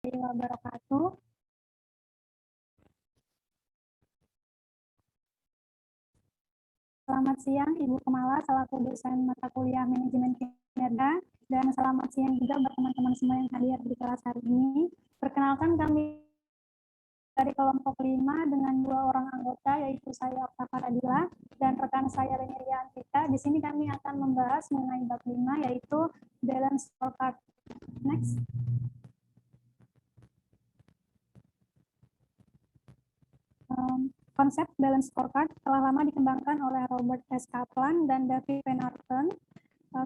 wabarakatuh. Selamat siang Ibu Kemala selaku dosen mata kuliah manajemen kinerja, dan selamat siang juga buat teman-teman semua yang hadir di kelas hari ini. Perkenalkan, kami dari kelompok 5 dengan 2 orang anggota, yaitu saya Okta Faradila dan rekan saya Reneria Antika. Di sini kami akan membahas mengenai bab 5, yaitu balance scorecard. Next. Konsep balance scorecard telah lama dikembangkan oleh Robert S. Kaplan dan David Van Arten.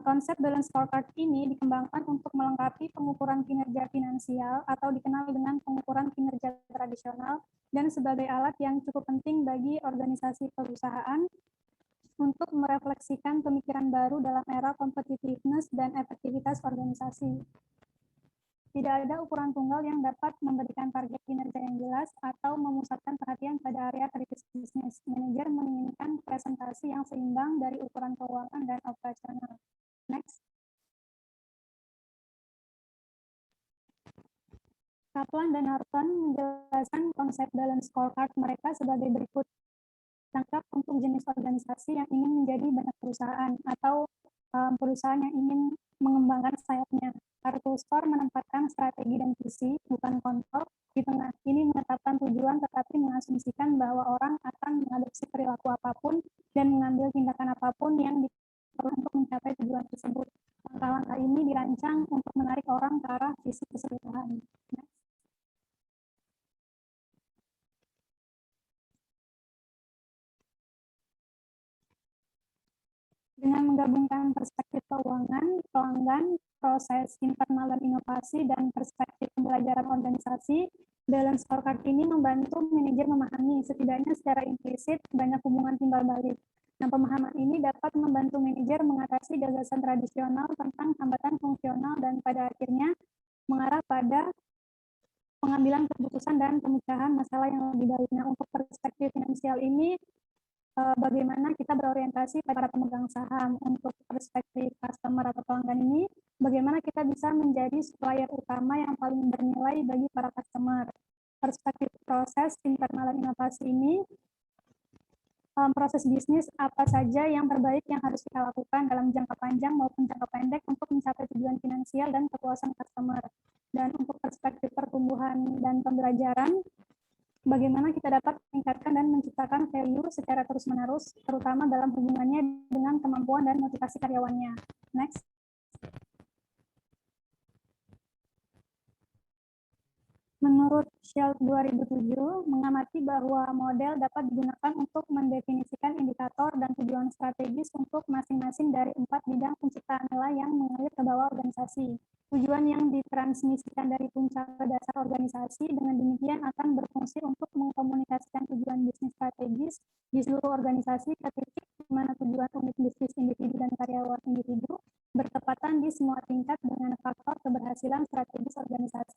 Konsep balance scorecard ini dikembangkan untuk melengkapi pengukuran kinerja finansial atau dikenal dengan pengukuran kinerja tradisional dan sebagai alat yang cukup penting bagi organisasi perusahaan untuk merefleksikan pemikiran baru dalam era competitiveness dan efektivitas organisasi. Tidak ada ukuran tunggal yang dapat memberikan target kinerja yang jelas atau memusatkan perhatian pada area kritis bisnis. Manajer menginginkan presentasi yang seimbang dari ukuran keuangan dan operasional. Next. Kaplan dan Arton menjelaskan konsep balance scorecard mereka sebagai berikut. Tangkap untuk jenis organisasi yang ingin menjadi banyak perusahaan atau perusahaan yang ingin mengembangkan sayapnya. Kartu skor menempatkan strategi dan visi, bukan kontrol, di tengah. Ini menetapkan tujuan tetapi mengasumsikan bahwa orang akan mengadopsi perilaku apapun dan mengambil tindakan apapun yang diperlukan untuk mencapai tujuan tersebut. Langkah-langkah ini dirancang untuk menarik orang ke arah visi keseluruhan. Dengan menggabungkan perspektif keuangan, pelanggan, proses internal dan inovasi, dan perspektif pembelajaran organisasi, balance scorecard ini membantu manajer memahami, setidaknya secara implisit, banyak hubungan timbal balik. Nah, pemahaman ini dapat membantu manajer mengatasi gagasan tradisional tentang hambatan fungsional dan pada akhirnya mengarah pada pengambilan keputusan dan pemecahan masalah yang lebih baik. Nah, untuk perspektif finansial ini, bagaimana kita berorientasi pada para pemegang saham. Untuk perspektif customer atau pelanggan ini, bagaimana kita bisa menjadi supplier utama yang paling bernilai bagi para customer. Perspektif proses internal dan inovasi ini, proses bisnis apa saja yang terbaik yang harus kita lakukan dalam jangka panjang maupun jangka pendek untuk mencapai tujuan finansial dan kepuasan customer. Dan untuk perspektif pertumbuhan dan pembelajaran, bagaimana kita dapat meningkatkan dan menciptakan value secara terus-menerus, terutama dalam hubungannya dengan kemampuan dan motivasi karyawannya. Next. Menurut Schultz 2007, mengamati bahwa model dapat digunakan untuk mendefinisikan indikator dan tujuan strategis untuk masing-masing dari 4 bidang penciptaan nilai yang mengalir ke bawah organisasi. Tujuan yang ditransmisikan dari puncak ke dasar organisasi dengan demikian akan berfungsi untuk mengkomunikasikan tujuan bisnis strategis di seluruh organisasi ke titik di mana tujuan unit bisnis individu dan karyawan individu bertepatan di semua tingkat dengan faktor keberhasilan strategis organisasi.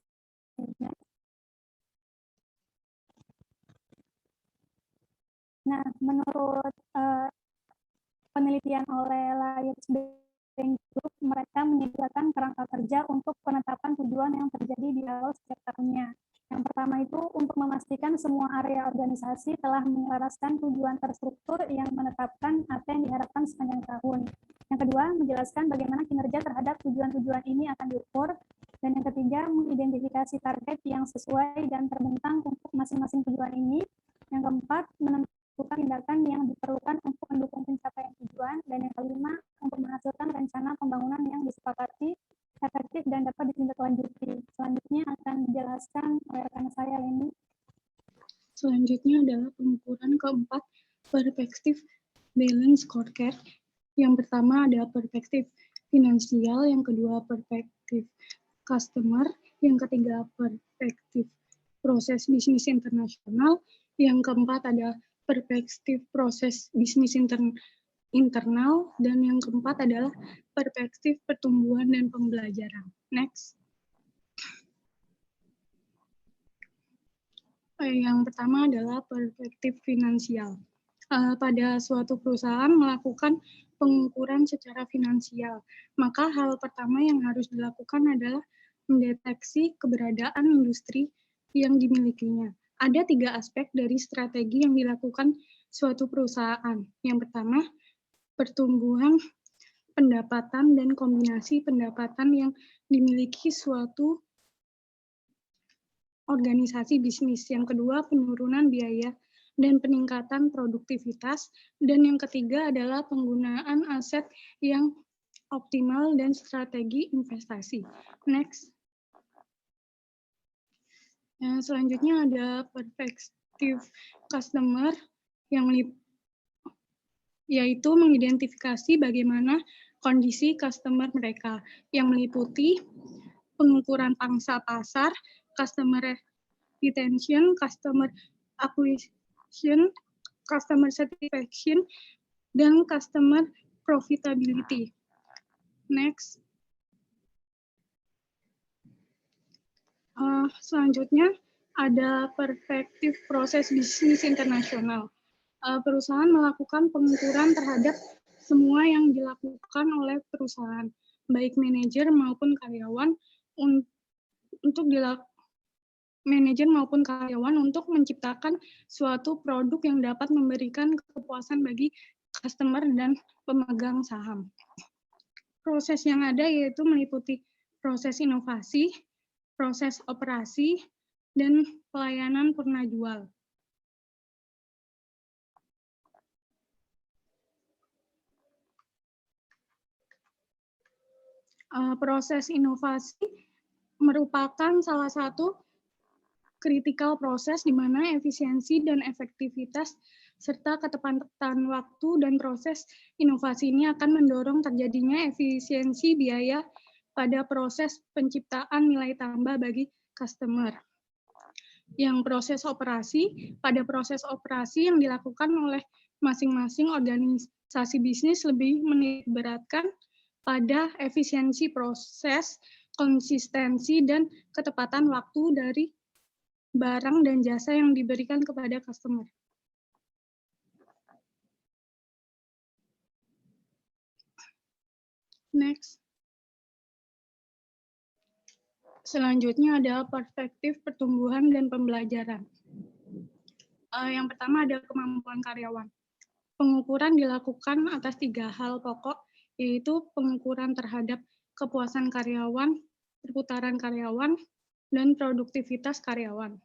Nah, menurut penelitian oleh Lions Bank Group, mereka menyediakan kerangka kerja untuk penetapan tujuan yang terjadi di awal setiap tahunnya. Yang pertama itu untuk memastikan semua area organisasi telah menyelaraskan tujuan terstruktur yang menetapkan apa yang diharapkan sepanjang tahun. Yang kedua, menjelaskan bagaimana kinerja terhadap tujuan-tujuan ini akan diukur. Dan yang ketiga, mengidentifikasi target yang sesuai dan terbentang untuk masing-masing tujuan ini. Yang keempat, menentukan tindakan yang diperlukan untuk mendukung pencapaian tujuan, dan yang kelima, untuk menghasilkan rencana pembangunan yang disepakati, efektif, dan dapat ditindaklanjuti. Selanjutnya akan dijelaskan oleh rekan saya, Leni. Selanjutnya adalah pengukuran keempat, perspektif balance scorecard. Yang pertama adalah perspektif finansial, yang kedua perspektif customer, yang ketiga perspektif proses bisnis internasional, yang keempat adalah perspektif proses bisnis internal, dan yang keempat adalah perspektif pertumbuhan dan pembelajaran. Next. Yang pertama adalah perspektif finansial. Pada suatu perusahaan melakukan pengukuran secara finansial, maka hal pertama yang harus dilakukan adalah mendeteksi keberadaan industri yang dimilikinya. Ada 3 aspek dari strategi yang dilakukan suatu perusahaan. Yang pertama, pertumbuhan pendapatan dan kombinasi pendapatan yang dimiliki suatu organisasi bisnis. Yang kedua, penurunan biaya dan peningkatan produktivitas. Dan yang ketiga adalah penggunaan aset yang optimal dan strategi investasi. Next. Yang selanjutnya ada perspektif customer yang yaitu mengidentifikasi bagaimana kondisi customer mereka yang meliputi pengukuran pangsa pasar, customer retention, customer acquisition, customer satisfaction, dan customer profitability. Next. Selanjutnya ada perspektif proses bisnis internasional. Perusahaan melakukan pengukuran terhadap semua yang dilakukan oleh perusahaan, baik manajer maupun karyawan, untuk menciptakan suatu produk yang dapat memberikan kepuasan bagi customer dan pemegang saham. Proses yang ada yaitu meliputi proses inovasi, proses operasi, dan pelayanan purna jual. Proses inovasi merupakan salah satu critical proses di mana efisiensi dan efektivitas serta ketepatan waktu dan proses inovasi ini akan mendorong terjadinya efisiensi biaya pada proses penciptaan nilai tambah bagi customer. Yang proses operasi, pada proses operasi yang dilakukan oleh masing-masing organisasi bisnis lebih menitikberatkan pada efisiensi proses, konsistensi, dan ketepatan waktu dari barang dan jasa yang diberikan kepada customer. Next. Selanjutnya ada perspektif pertumbuhan dan pembelajaran. Yang pertama ada kemampuan karyawan. Pengukuran dilakukan atas 3 hal pokok, yaitu pengukuran terhadap kepuasan karyawan, perputaran karyawan, dan produktivitas karyawan.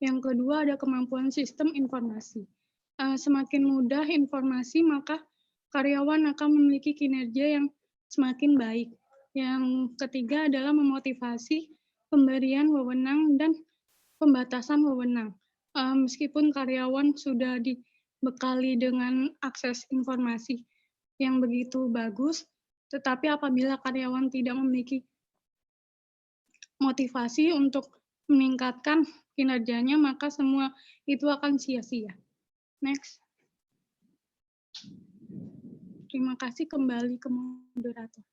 Yang kedua ada kemampuan sistem informasi. Semakin mudah informasi, maka karyawan akan memiliki kinerja yang semakin baik. Yang ketiga adalah memotivasi pemberian wewenang dan pembatasan wewenang. Meskipun karyawan sudah dibekali dengan akses informasi yang begitu bagus, tetapi apabila karyawan tidak memiliki motivasi untuk meningkatkan kinerjanya, maka semua itu akan sia-sia. Next. Terima kasih, kembali ke moderator.